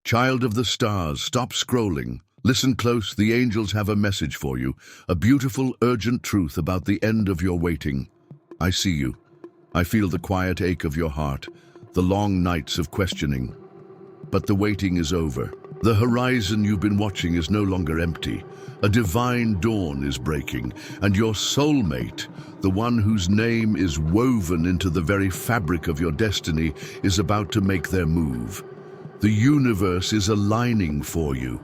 Child of the stars, stop scrolling. Listen close, the angels have a message for you, a beautiful, urgent truth about the end of your waiting. I see you. I feel the quiet ache of your heart, the long nights of questioning. But the waiting is over. The horizon you've been watching is no longer empty. A divine dawn is breaking, and your soulmate, the one whose name is woven into the very fabric of your destiny, is about to make their move. The universe is aligning for you.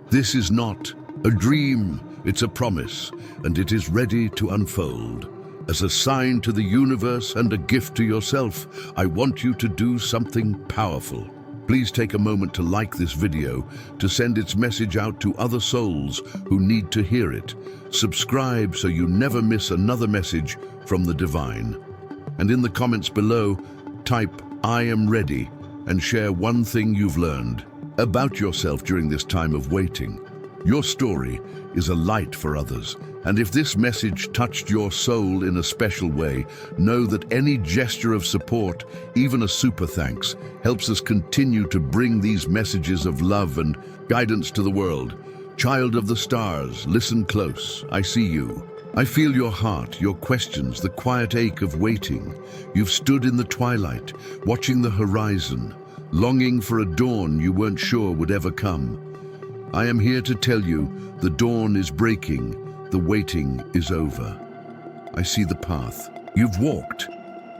This is not a dream, it's a promise, and it is ready to unfold. As a sign to the universe and a gift to yourself, I want you to do something powerful. Please take a moment to like this video, to send its message out to other souls who need to hear it. Subscribe so you never miss another message from the divine. And in the comments below, type "I am ready" and share one thing you've learned about yourself during this time of waiting. Your story is a light for others, and if this message touched your soul in a special way, know that any gesture of support, even a super thanks, helps us continue to bring these messages of love and guidance to the world. Child of the stars, listen close. I see you. I feel your heart, your questions, the quiet ache of waiting. You've stood in the twilight, watching the horizon, longing for a dawn you weren't sure would ever come. I am here to tell you, the dawn is breaking, the waiting is over. I see the path you've walked.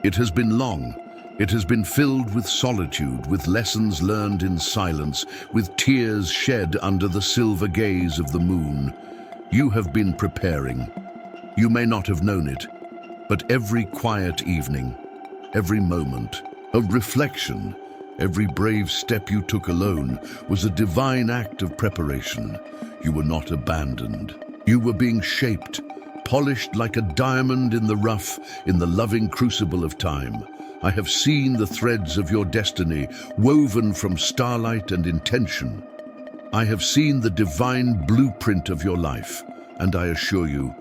It has been long. It has been filled with solitude, with lessons learned in silence, with tears shed under the silver gaze of the moon. You have been preparing. You may not have known it, but every quiet evening, every moment of reflection, every brave step you took alone was a divine act of preparation. You were not abandoned. You were being shaped, polished like a diamond in the rough, in the loving crucible of time. I have seen the threads of your destiny woven from starlight and intention. I have seen the divine blueprint of your life, and I assure you,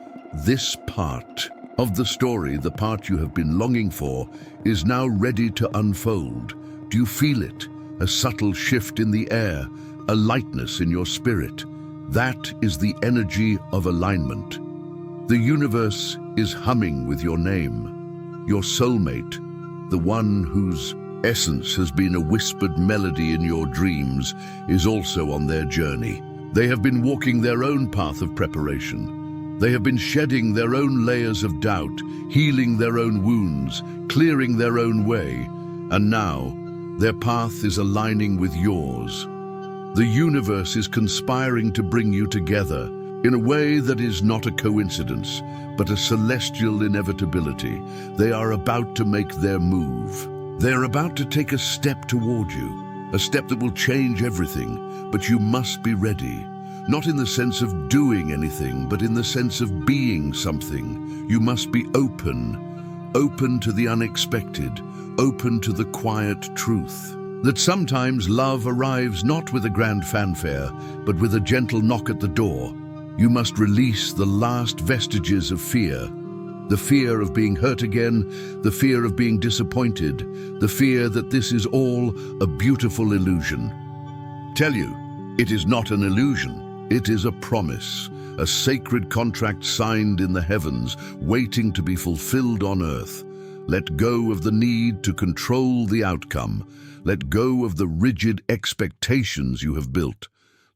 this part of the story, the part you have been longing for, is now ready to unfold. Do you feel it? A subtle shift in the air, a lightness in your spirit. That is the energy of alignment. The universe is humming with your name. Your soulmate, the one whose essence has been a whispered melody in your dreams, is also on their journey. They have been walking their own path of preparation. They have been shedding their own layers of doubt, healing their own wounds, clearing their own way, and now their path is aligning with yours. The universe is conspiring to bring you together in a way that is not a coincidence, but a celestial inevitability. They are about to make their move. They are about to take a step toward you, a step that will change everything, but you must be ready. Not in the sense of doing anything, but in the sense of being something. You must be open to the unexpected, open to the quiet truth. That sometimes love arrives not with a grand fanfare, but with a gentle knock at the door. You must release the last vestiges of fear. The fear of being hurt again, the fear of being disappointed, the fear that this is all a beautiful illusion. Tell you, it is not an illusion. It is a promise, a sacred contract signed in the heavens, waiting to be fulfilled on earth. Let go of the need to control the outcome. Let go of the rigid expectations you have built.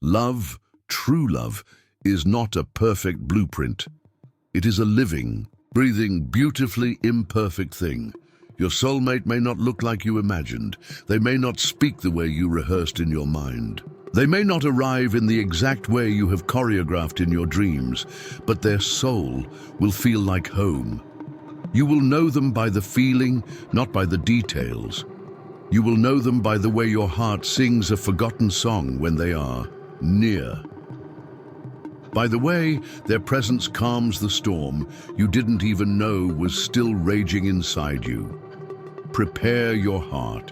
Love, true love, is not a perfect blueprint. It is a living, breathing, beautifully imperfect thing. Your soulmate may not look like you imagined. They may not speak the way you rehearsed in your mind. They may not arrive in the exact way you have choreographed in your dreams, but their soul will feel like home. You will know them by the feeling, not by the details. You will know them by the way your heart sings a forgotten song when they are near. By the way their presence calms the storm you didn't even know was still raging inside you. Prepare your heart,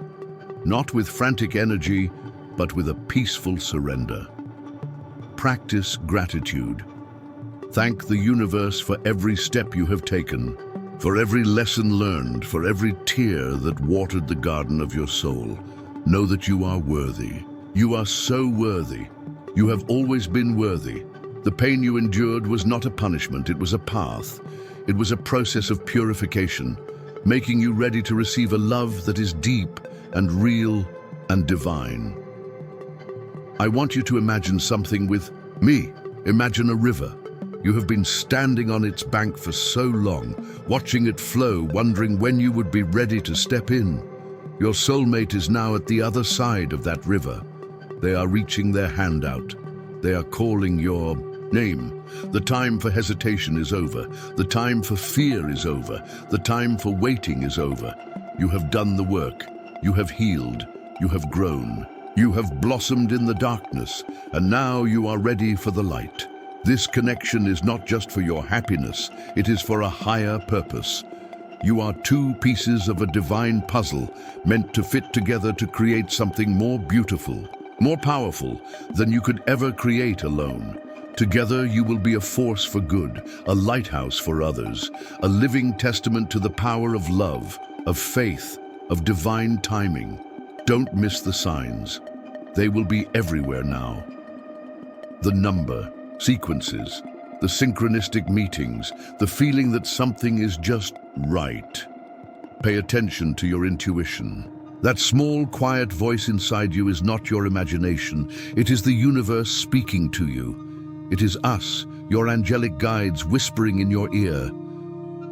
not with frantic energy, but with a peaceful surrender. Practice gratitude. Thank the universe for every step you have taken, for every lesson learned, for every tear that watered the garden of your soul. Know that you are worthy. You are so worthy. You have always been worthy. The pain you endured was not a punishment, it was a path. It was a process of purification, making you ready to receive a love that is deep and real and divine. I want you to imagine something with me. Imagine a river. You have been standing on its bank for so long, watching it flow, wondering when you would be ready to step in. Your soulmate is now at the other side of that river. They are reaching their hand out. They are calling your name. The time for hesitation is over. The time for fear is over. The time for waiting is over. You have done the work. You have healed. You have grown. You have blossomed in the darkness, and now you are ready for the light. This connection is not just for your happiness, it is for a higher purpose. You are two pieces of a divine puzzle meant to fit together to create something more beautiful, more powerful than you could ever create alone. Together you will be a force for good, a lighthouse for others, a living testament to the power of love, of faith, of divine timing. Don't miss the signs. They will be everywhere now. The number, sequences, the synchronistic meetings, the feeling that something is just right. Pay attention to your intuition. That small, quiet voice inside you is not your imagination. It is the universe speaking to you. It is us, your angelic guides, whispering in your ear.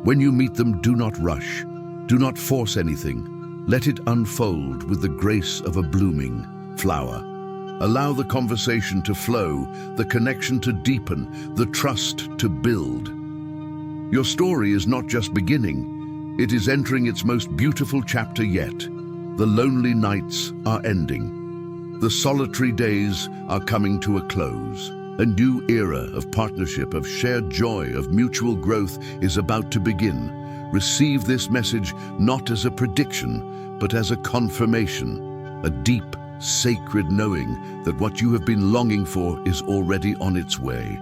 When you meet them, do not rush. Do not force anything. Let it unfold with the grace of a blooming flower. Allow the conversation to flow, the connection to deepen, the trust to build. Your story is not just beginning, it is entering its most beautiful chapter yet. The lonely nights are ending. The solitary days are coming to a close. A new era of partnership, of shared joy, of mutual growth is about to begin. Receive this message not as a prediction, but as a confirmation, a deep, sacred knowing that what you have been longing for is already on its way.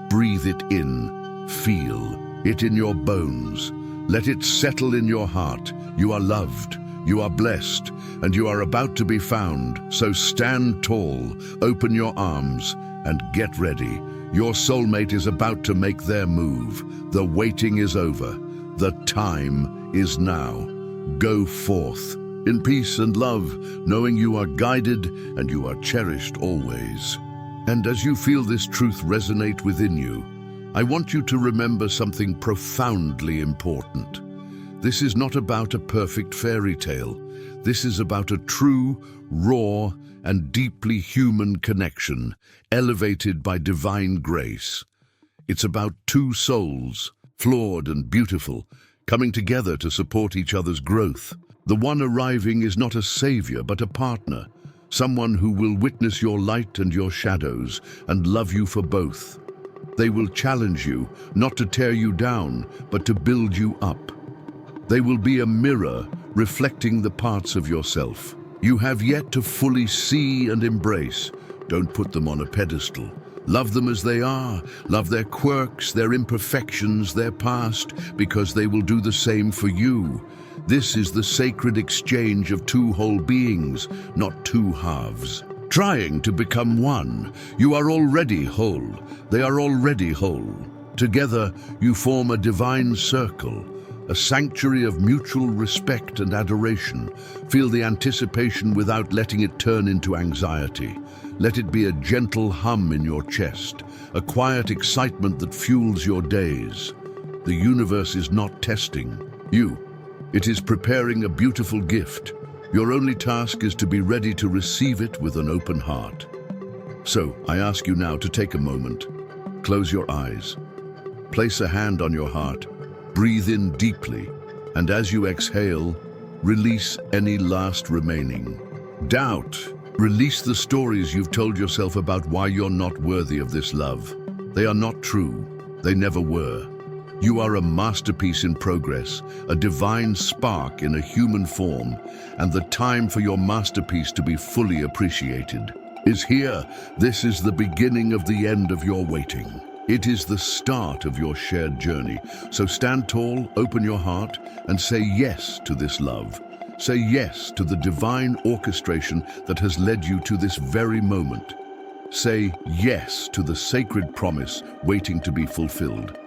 Breathe it in, feel it in your bones. Let it settle in your heart. You are loved, you are blessed, and you are about to be found. So stand tall, open your arms, and get ready. Your soulmate is about to make their move. The waiting is over. The time is now. Go forth in peace and love, knowing you are guided and you are cherished always. And as you feel this truth resonate within you, I want you to remember something profoundly important. This is not about a perfect fairy tale. This is about a true, raw, and deeply human connection, elevated by divine grace. It's about two souls, flawed and beautiful, coming together to support each other's growth. The one arriving is not a savior, but a partner, someone who will witness your light and your shadows and love you for both. They will challenge you, not to tear you down, but to build you up. They will be a mirror reflecting the parts of yourself you have yet to fully see and embrace. Don't put them on a pedestal. Love them as they are. Love their quirks, their imperfections, their past, because they will do the same for you. This is the sacred exchange of two whole beings, not two halves. Trying to become one, you are already whole. They are already whole. Together, you form a divine circle, a sanctuary of mutual respect and adoration. Feel the anticipation without letting it turn into anxiety. Let it be a gentle hum in your chest, a quiet excitement that fuels your days. The universe is not testing you. It is preparing a beautiful gift. Your only task is to be ready to receive it with an open heart. So, I ask you now to take a moment. Close your eyes. Place a hand on your heart. Breathe in deeply, and as you exhale, release any last remaining doubt. Release the stories you've told yourself about why you're not worthy of this love. They are not true. They never were. You are a masterpiece in progress, a divine spark in a human form, and the time for your masterpiece to be fully appreciated is here. This is the beginning of the end of your waiting. It is the start of your shared journey. So stand tall, open your heart, and say yes to this love. Say yes to the divine orchestration that has led you to this very moment. Say yes to the sacred promise waiting to be fulfilled.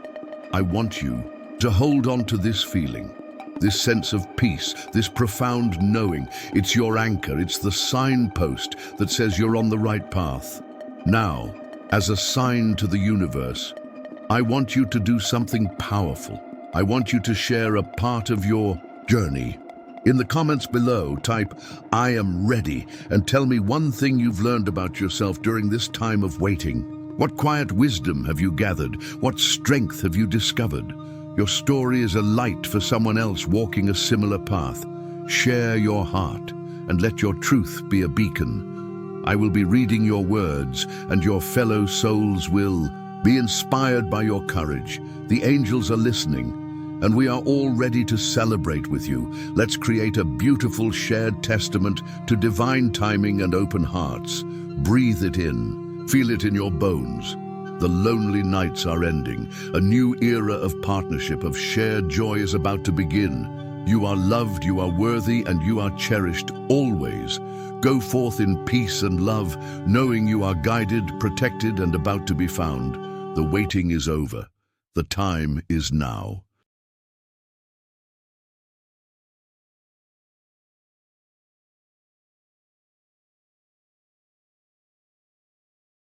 I want you to hold on to this feeling, this sense of peace, this profound knowing. It's your anchor, it's the signpost that says you're on the right path. Now, as a sign to the universe, I want you to do something powerful. I want you to share a part of your journey. In the comments below, type, "I am ready," and tell me one thing you've learned about yourself during this time of waiting. What quiet wisdom have you gathered? What strength have you discovered? Your story is a light for someone else walking a similar path. Share your heart and let your truth be a beacon. I will be reading your words, and your fellow souls will be inspired by your courage. The angels are listening, and we are all ready to celebrate with you. Let's create a beautiful shared testament to divine timing and open hearts. Breathe it in. Feel it in your bones. The lonely nights are ending. A new era of partnership, of shared joy is about to begin. You are loved, you are worthy, and you are cherished always. Go forth in peace and love, knowing you are guided, protected, and about to be found. The waiting is over. The time is now.